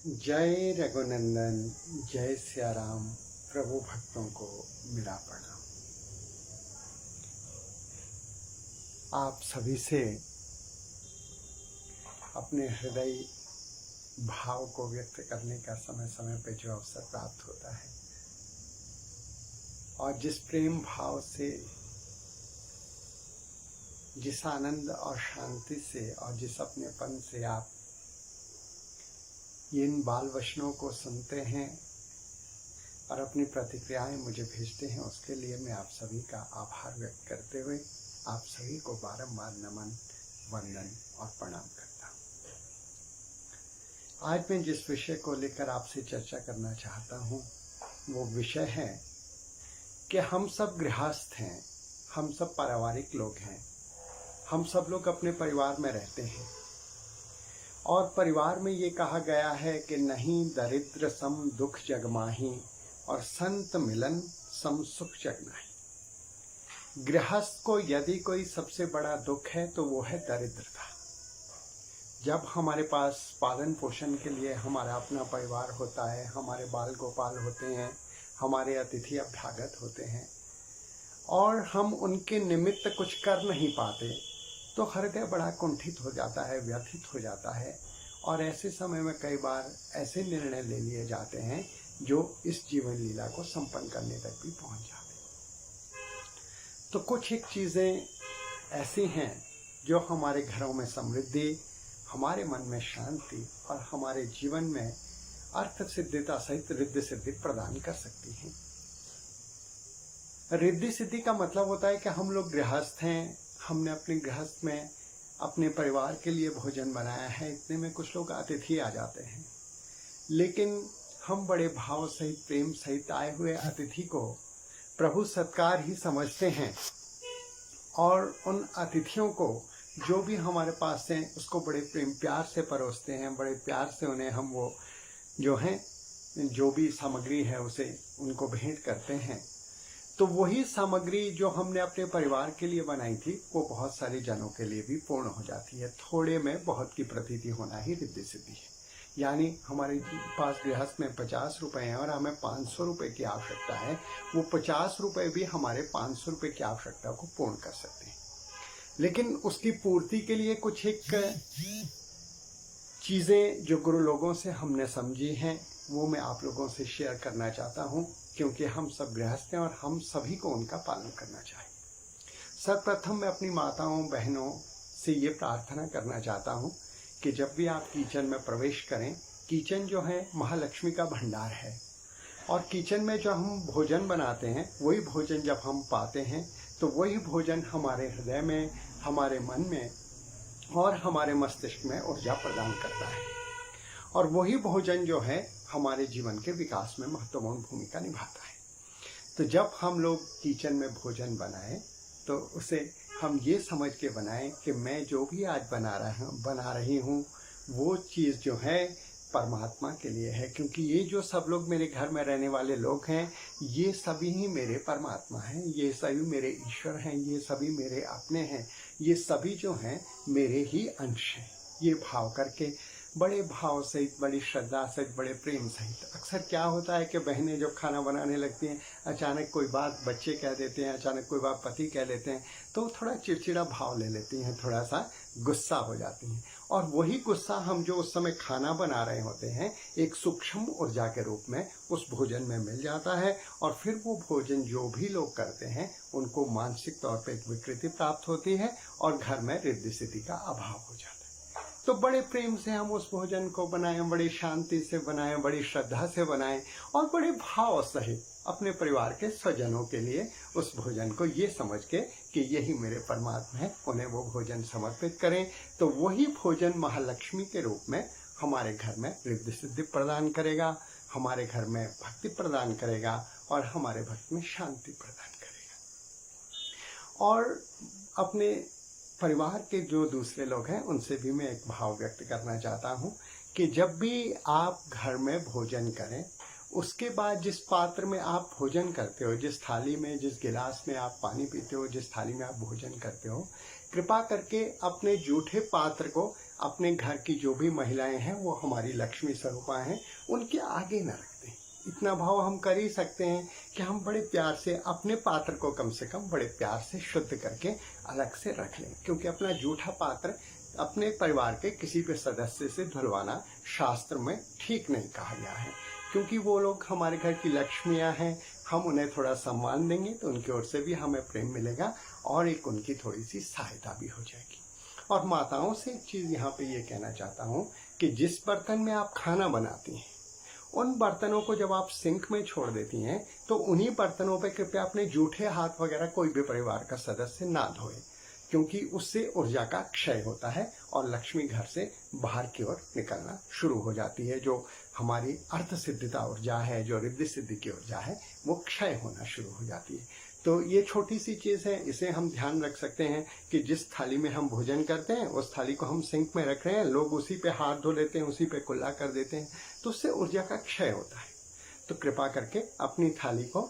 जय रघुनंदन, जय सिया राम। प्रभु भक्तों को मेरा प्रणाम। आप सभी से अपने हृदय भाव को व्यक्त करने का समय समय पे जो अवसर प्राप्त होता है, और जिस प्रेम भाव से, जिस आनंद और शांति से और जिस अपनेपन से आप इन बाल वचनों को सुनते हैं और अपनी प्रतिक्रियाएं मुझे भेजते हैं, उसके लिए मैं आप सभी का आभार व्यक्त करते हुए आप सभी को बारंबार नमन, वंदन और प्रणाम करता हूं। आज मैं जिस विषय को लेकर आपसे चर्चा करना चाहता हूं, वो विषय है कि हम सब गृहस्थ हैं, हम सब पारिवारिक लोग हैं, हम सब लोग अपने परिवार में रहते हैं। और परिवार में ये कहा गया है कि नहीं दरिद्र सम दुख जग माही, और संत मिलन सम सुख जग नाही। गृहस्थ को यदि कोई सबसे बड़ा दुख है तो वो है दरिद्रता। जब हमारे पास पालन पोषण के लिए हमारा अपना परिवार होता है, हमारे बाल गोपाल होते हैं, हमारे अतिथि अभ्यागत होते हैं, और हम उनके निमित्त कुछ कर नहीं पाते, तो हृदय बड़ा कुंठित हो जाता है, व्यथित हो जाता है। और ऐसे समय में कई बार ऐसे निर्णय ले लिए जाते हैं जो इस जीवन लीला को संपन्न करने तक भी पहुंच जाते हैं। तो कुछ एक चीज़ें ऐसी हैं जो हमारे घरों में समृद्धि, हमारे मन में शांति और हमारे जीवन में अर्थ सिद्धिता सहित रिद्धि सिद्धि प्रदान कर सकती हैं। रिद्धि सिद्धि का मतलब होता है कि हम लोग गृहस्थ हैं, हमने अपने गृहस्थ में अपने परिवार के लिए भोजन बनाया है, इतने में कुछ लोग अतिथि आ जाते हैं, लेकिन हम बड़े भाव सहित प्रेम सहित आए हुए अतिथि को प्रभु सत्कार ही समझते हैं, और उन अतिथियों को जो भी हमारे पास हैं उसको बड़े प्रेम प्यार से परोसते हैं, बड़े प्यार से उन्हें हम वो जो हैं जो भी सामग्री है उसे उनको भेंट करते हैं। तो वही सामग्री जो हमने अपने परिवार के लिए बनाई थी वो बहुत सारे जनों के लिए भी पूर्ण हो जाती है। थोड़े में बहुत की प्रतीति होना ही रिद्धि सिद्धि है। यानी हमारे पास गृहस्थ में 50 रुपए हैं और हमें 500 रुपए की आवश्यकता है, वो 50 रुपए भी हमारे 500 रुपए की आवश्यकता को पूर्ण कर सकते हैं। लेकिन उसकी पूर्ति के लिए कुछ एक चीज़ें जो गुरु लोगों से हमने समझी हैं वो मैं आप लोगों से शेयर करना चाहता हूँ, क्योंकि हम सब गृहस्थ हैं और हम सभी को उनका पालन करना चाहिए। सर्वप्रथम मैं अपनी माताओं बहनों से ये प्रार्थना करना चाहता हूँ कि जब भी आप किचन में प्रवेश करें, किचन जो है महालक्ष्मी का भंडार है, और किचन में जो हम भोजन बनाते हैं वही भोजन जब हम पाते हैं तो वही भोजन हमारे हृदय में, हमारे मन में और हमारे मस्तिष्क में ऊर्जा प्रदान करता है, और वही भोजन जो है हमारे जीवन के विकास में महत्वपूर्ण भूमिका निभाता है। तो जब हम लोग किचन में भोजन बनाएं तो उसे हम ये समझ के बनाएं कि मैं जो भी आज बना रही हूँ वो चीज़ जो है परमात्मा के लिए है, क्योंकि ये जो सब लोग मेरे घर में रहने वाले लोग हैं ये सभी ही मेरे परमात्मा हैं, ये सभी मेरे ईश्वर हैं, ये सभी मेरे अपने हैं, ये सभी जो हैं मेरे ही अंश हैं। ये भाव करके बड़े भाव सहित, बड़ी श्रद्धा सहित, बड़े प्रेम सहित। अक्सर क्या होता है कि बहनें जब खाना बनाने लगती हैं, अचानक कोई बात बच्चे कह देते हैं, अचानक कोई बात पति कह लेते हैं, तो थोड़ा चिड़चिड़ा भाव ले लेती हैं, थोड़ा सा गुस्सा हो जाती हैं। और वही गुस्सा हम जो उस समय खाना बना रहे होते हैं एक सूक्ष्म ऊर्जा के रूप में उस भोजन में मिल जाता है, और फिर वो भोजन जो भी लोग करते हैं उनको मानसिक तौर पर एक विकृति प्राप्त होती है और घर में रिद्धि सिद्धि का अभाव हो जाता है। तो बड़े प्रेम से हम उस भोजन को बनाएं, बड़ी शांति से बनाएं, बड़ी श्रद्धा से बनाएं, और बड़े भाव सहित अपने परिवार के स्वजनों के लिए उस भोजन को ये समझ के कि यही मेरे परमात्मा है, उन्हें वो भोजन समर्पित करें। तो वही भोजन महालक्ष्मी के रूप में हमारे घर में रिद्धि सिद्धि प्रदान करेगा, हमारे घर में भक्ति प्रदान करेगा और हमारे भक्ति में शांति प्रदान करेगा। और अपने परिवार के जो दूसरे लोग हैं उनसे भी मैं एक भाव व्यक्त करना चाहता हूँ कि जब भी आप घर में भोजन करें, उसके बाद जिस पात्र में आप भोजन करते हो, जिस थाली में, जिस गिलास में आप पानी पीते हो, जिस थाली में आप भोजन करते हो, कृपा करके अपने जूठे पात्र को अपने घर की जो भी महिलाएं हैं वो हमारी लक्ष्मी स्वरूपा हैं, उनके आगे न रख दें। इतना भाव हम कर ही सकते हैं कि हम बड़े प्यार से अपने पात्र को कम से कम बड़े प्यार से शुद्ध करके अलग से रख लें, क्योंकि अपना जूठा पात्र अपने परिवार के किसी भी सदस्य से धुलवाना शास्त्र में ठीक नहीं कहा गया है, क्योंकि वो लोग हमारे घर की लक्ष्मियां हैं। हम उन्हें थोड़ा सम्मान देंगे तो उनकी ओर से भी हमें प्रेम मिलेगा और एक उनकी थोड़ी सी सहायता भी हो जाएगी। और माताओं से एक चीज़ यहाँ पे ये कहना चाहता हूँ कि जिस बर्तन में आप खाना बनाती हैं उन बर्तनों को जब आप सिंक में छोड़ देती हैं तो उन्हीं बर्तनों पे कृपया अपने जूठे हाथ वगैरह कोई भी परिवार का सदस्य ना धोए, क्योंकि उससे ऊर्जा का क्षय होता है और लक्ष्मी घर से बाहर की ओर निकलना शुरू हो जाती है। जो हमारी अर्थ सिद्धिता ऊर्जा है, जो रिद्धि सिद्धि की ऊर्जा है, वो क्षय होना शुरू हो जाती है। तो ये छोटी सी चीज़ है, इसे हम ध्यान रख सकते हैं कि जिस थाली में हम भोजन करते हैं उस थाली को हम सिंक में रख रहे हैं, लोग उसी पे हाथ धो लेते हैं, उसी पे कुल्ला कर देते हैं, तो उससे ऊर्जा का क्षय होता है। तो कृपा करके अपनी थाली को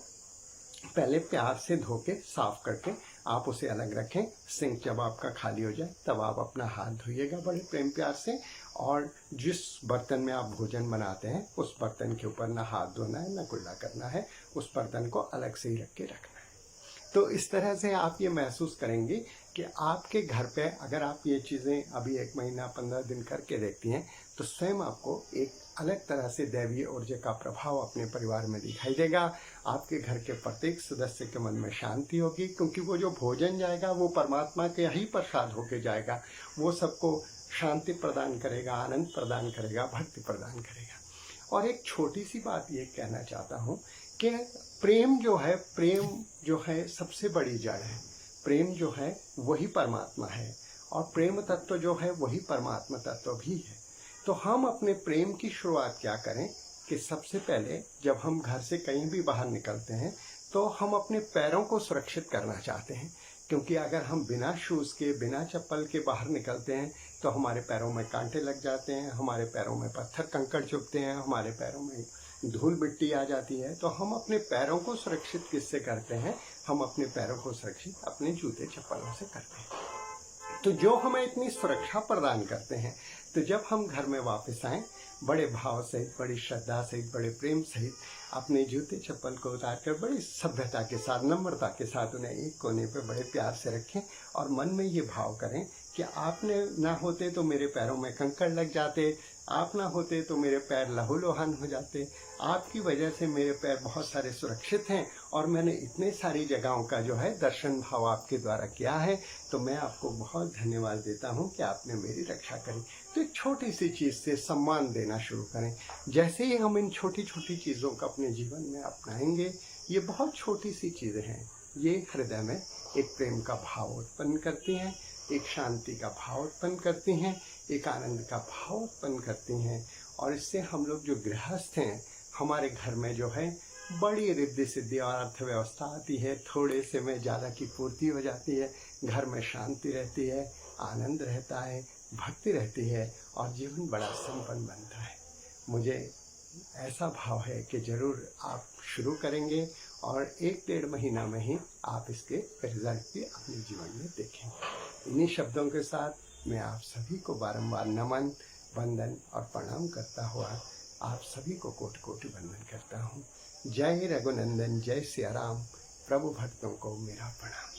पहले प्यार से धो के साफ करके आप उसे अलग रखें। सिंक जब आपका खाली हो जाए तब आप अपना हाथ धोइएगा बड़े प्रेम प्यार से, और जिस बर्तन में आप भोजन बनाते हैं उस बर्तन के ऊपर ना हाथ धोना है ना कुल्ला करना है, उस बर्तन को अलग से ही रख के रखना है। तो इस तरह से आप ये महसूस करेंगे कि आपके घर पे अगर आप ये चीज़ें अभी 1 महीना 15 दिन करके देखती हैं तो स्वयं आपको एक अलग तरह से दैवीय ऊर्जा का प्रभाव अपने परिवार में दिखाई देगा। आपके घर के प्रत्येक सदस्य के मन में शांति होगी, क्योंकि वो जो भोजन जाएगा वो परमात्मा के ही प्रसाद होके जाएगा। वो सबको शांति प्रदान करेगा, आनंद प्रदान करेगा, भक्ति प्रदान करेगा। और एक छोटी सी बात ये कहना चाहता हूँ कि प्रेम जो है सबसे बड़ी जड़ है। प्रेम जो है वही परमात्मा है और प्रेम तत्व जो है वही परमात्मा तत्व भी है। तो हम अपने प्रेम की शुरुआत क्या करें कि सबसे पहले जब हम घर से कहीं भी बाहर निकलते हैं तो हम अपने पैरों को सुरक्षित करना चाहते हैं, क्योंकि अगर हम बिना शूज़ के बिना चप्पल के बाहर निकलते हैं तो हमारे पैरों में कांटे लग जाते हैं, हमारे पैरों में पत्थर कंकड़ चुभते हैं, हमारे पैरों में धूल मिट्टी आ जाती है। तो हम अपने पैरों को सुरक्षित किससे करते हैं? हम अपने पैरों को सुरक्षित अपने जूते चप्पलों से करते हैं। तो जो हमें इतनी सुरक्षा प्रदान करते हैं, तो जब हम घर में वापस आएँ बड़े भाव सहित, बड़ी श्रद्धा सहित, बड़े प्रेम सहित अपने जूते चप्पल को उतार कर बड़ी सभ्यता के साथ, नम्रता के साथ उन्हें एक कोने पे बड़े प्यार से रखें और मन में ये भाव करें कि आपने ना होते तो मेरे पैरों में कंकड़ लग जाते, आप ना होते तो मेरे पैर लहूलुहान हो जाते, आपकी वजह से मेरे पैर बहुत सारे सुरक्षित हैं और मैंने इतने सारी जगहों का जो है दर्शन भाव आपके द्वारा किया है, तो मैं आपको बहुत धन्यवाद देता हूं कि आपने मेरी रक्षा करी। तो एक छोटी सी चीज़ से सम्मान देना शुरू करें। जैसे ही हम इन छोटी छोटी चीज़ों को अपने जीवन में अपनाएंगे, ये बहुत छोटी सी चीज़ें हैं, ये हृदय में एक प्रेम का भाव उत्पन्न करती हैं, एक शांति का भाव उत्पन्न करती हैं, एक आनंद का भाव उत्पन्न करती हैं। और इससे हम लोग जो गृहस्थ हैं, हमारे घर में जो है बड़ी रिद्धि सिद्धि और अर्थव्यवस्था आती है, थोड़े से में ज़्यादा की पूर्ति हो जाती है, घर में शांति रहती है, आनंद रहता है, भक्ति रहती है और जीवन बड़ा संपन्न बनता है। मुझे ऐसा भाव है कि ज़रूर आप शुरू करेंगे और 1-1.5 महीना में ही आप इसके रिजल्ट भी अपने जीवन में देखेंगे। इन्हीं शब्दों के साथ मैं आप सभी को बारंबार नमन, वंदन और प्रणाम करता हुआ आप सभी को कोटि कोटि वंदन करता हूँ। जय रघुनंदन, जय सिया राम। प्रभु भक्तों को मेरा प्रणाम।